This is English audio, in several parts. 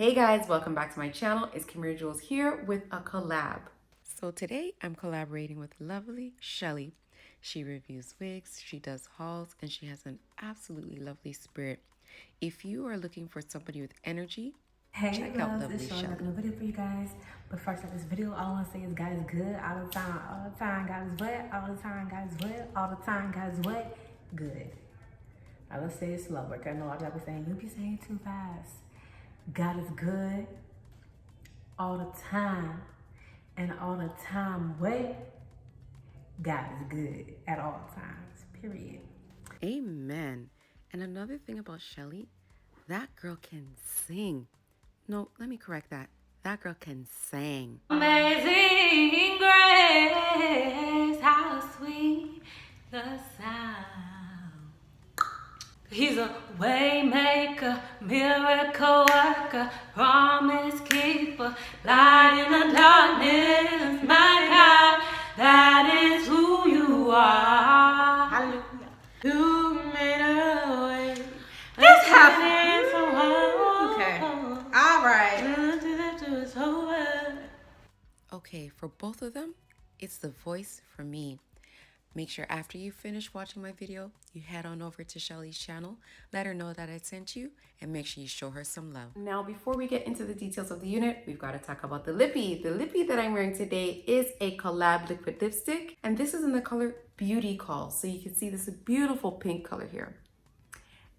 Hey guys, welcome back to my channel. It's Kimberly Jules here with a collab. So today I'm collaborating with Lovelychelle. She reviews wigs, she does hauls, and she has an absolutely lovely spirit. If you are looking for somebody with energy, check out Loves, it's Chelle. I'm making a video for you guys. But first of this video, all I want to say is God is good all the time. All the time, God is what? All the time, God is what? All the time, God is what? Good. Now let's say it slower. I know I'll be saying, you be saying too fast. God is good all the time. And all the time, what? God is good at all times, period. Amen. And another thing about Chelle, that girl can sing. No, let me correct that. That girl can sing. Amazing grace, how sweet the sound. He's a way maker, miracle worker, promise keeper, light in the darkness, my God, that is who you are. Hallelujah. You made a way. This happened. Okay. All right. Okay, for both of them, it's the voice for me. Make sure after you finish watching my video, you head on over to Chelle's channel, let her know that I sent you, and make sure you show her some love. Now, before we get into the details of the unit, we've got to talk about the lippy. The lippy that I'm wearing today is a collab liquid lipstick, and this is in the color Beauty Call. So you can see this beautiful pink color here.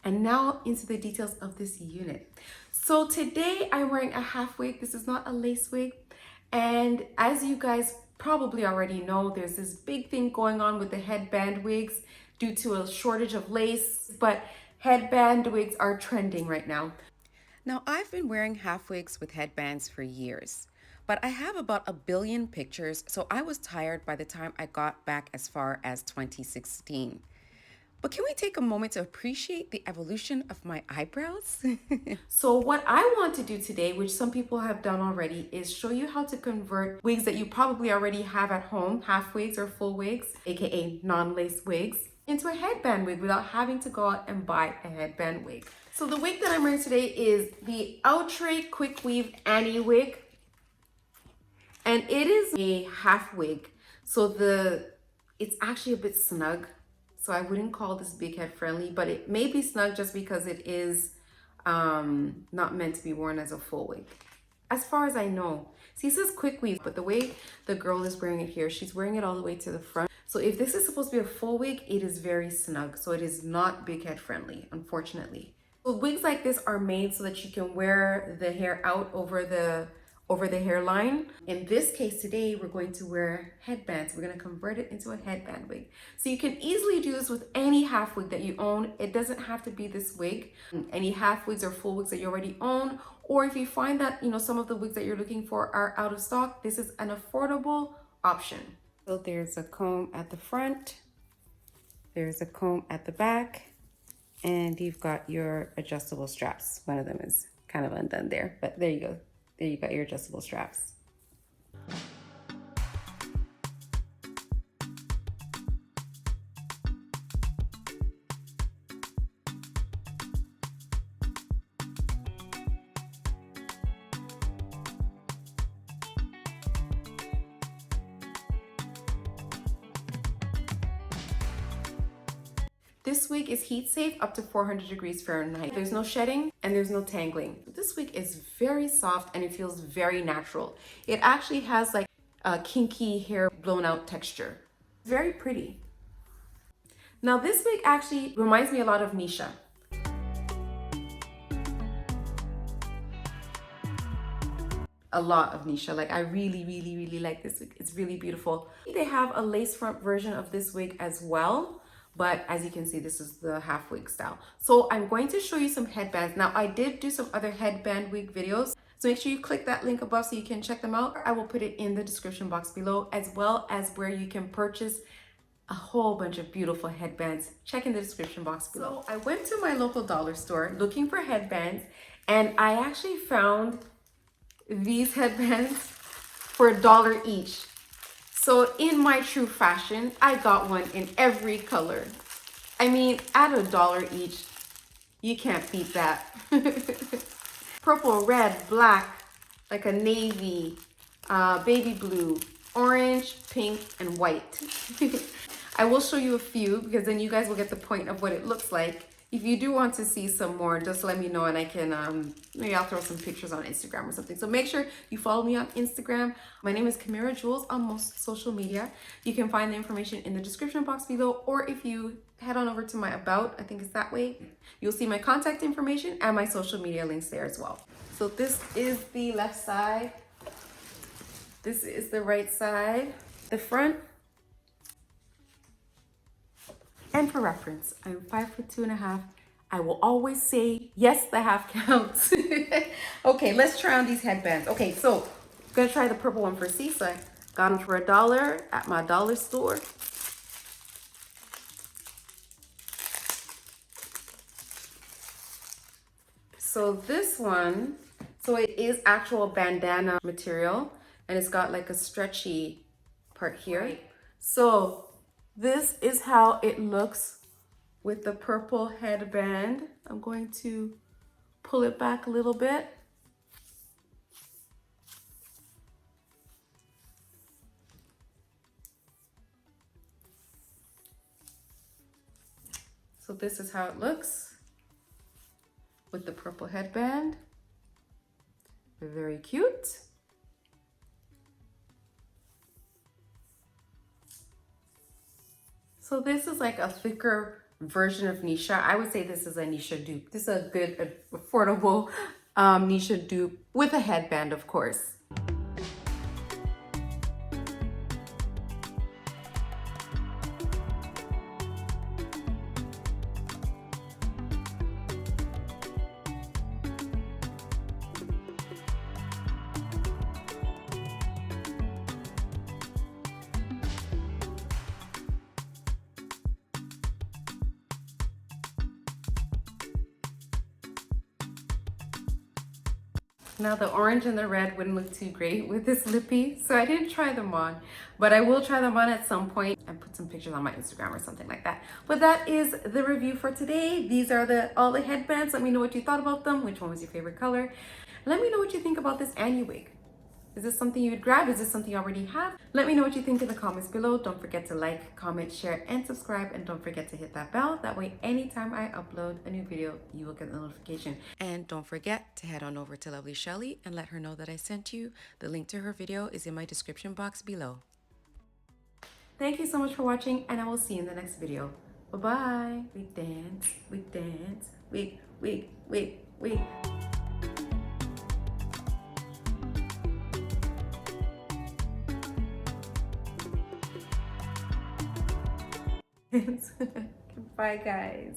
And now into the details of this unit. So today I'm wearing a half wig. This is not a lace wig. And as you guys probably already know, there's this big thing going on with the headband wigs due to a shortage of lace, but headband wigs are trending right now. Now, I've been wearing half wigs with headbands for years, but I have about 1 billion pictures, so I was tired by the time I got back as far as 2016. But can we take a moment to appreciate the evolution of my eyebrows? So what I want to do today, which some people have done already, is show you how to convert wigs that you probably already have at home, half wigs or full wigs, aka non-lace wigs, into a headband wig without having to go out and buy a headband wig. So the wig that I'm wearing today is the Outre Quick Weave Annie wig. And it is a half wig. So it's actually a bit snug. So I wouldn't call this big head friendly, but it may be snug just because it is not meant to be worn as a full wig. As far as I know, see, it says quick weave, but the way the girl is wearing it here, she's wearing it all the way to the front. So if this is supposed to be a full wig, it is very snug. So it is not big head friendly, unfortunately. So wigs like this are made so that you can wear the hair out over the hairline. In this case today, we're going to wear headbands. We're going to convert it into a headband wig. So you can easily do this with any half wig that you own. It doesn't have to be this wig. Any half wigs or full wigs that you already own, or if you find that, some of the wigs that you're looking for are out of stock, this is an affordable option. So there's a comb at the front, there's a comb at the back, and you've got your adjustable straps. One of them is kind of undone there, but there you go. There you got your adjustable straps. This wig is heat safe up to 400 degrees Fahrenheit. There's no shedding and there's no tangling. This wig is very soft and it feels very natural. It actually has like a kinky hair blown out texture. Very pretty. Now this wig actually reminds me a lot of Nisha. A lot of Nisha. Like I really like this wig. It's really beautiful. They have a lace front version of this wig as well. But as you can see, this is the half wig style. So I'm going to show you some headbands. Now I did do some other headband wig videos. So make sure you click that link above so you can check them out. I will put it in the description box below, as well as where you can purchase a whole bunch of beautiful headbands. Check in the description box below. So I went to my local dollar store looking for headbands, and I actually found these headbands for $1 each. So in my true fashion, I got one in every color. I mean, at $1 each, you can't beat that. purple, red, black, like a navy, baby blue, orange, pink, and white. I will show you a few because then you guys will get the point of what it looks like. If you do want to see some more, just let me know and I can, maybe I'll throw some pictures on Instagram or something. So make sure you follow me on Instagram. My name is Kamira Jules on most social media. You can find the information in the description box below, or if you head on over to my About, I think it's that way, you'll see my contact information and my social media links there as well. So this is the left side. This is the right side. The front. And for reference, I'm 5'2.5". I will always say, yes, the half counts. Okay, let's try on these headbands. Okay, so I'm gonna try the purple one first. See, so I got them for $1 at my dollar store. So this one, so it is actual bandana material and it's got like a stretchy part here. Right. So this is how it looks with the purple headband. I'm going to pull it back a little bit. So this is how it looks with the purple headband. Very cute. So this is like a thicker version of Nisha. I would say this is a Nisha dupe. This is a good, affordable Nisha dupe with a headband, of course. Now the orange and the red wouldn't look too great with this lippy, so I didn't try them on, but I will try them on at some point and put some pictures on my Instagram or something like that. But that is the review for today. These are all the headbands. Let me know what you thought about them. Which one was your favorite color? Let me know what you think about this Annie wig. Is this something you would grab? Is this something you already have? Let me know what you think in the comments below. Don't forget to like, comment, share, and subscribe. And don't forget to hit that bell. That way, anytime I upload a new video, you will get a notification. And don't forget to head on over to Lovelychelle and let her know that I sent you. The link to her video is in my description box below. Thank you so much for watching, and I will see you in the next video. Bye-bye. Wig dance, wig dance, wig, wig, wig, wig. Bye, guys.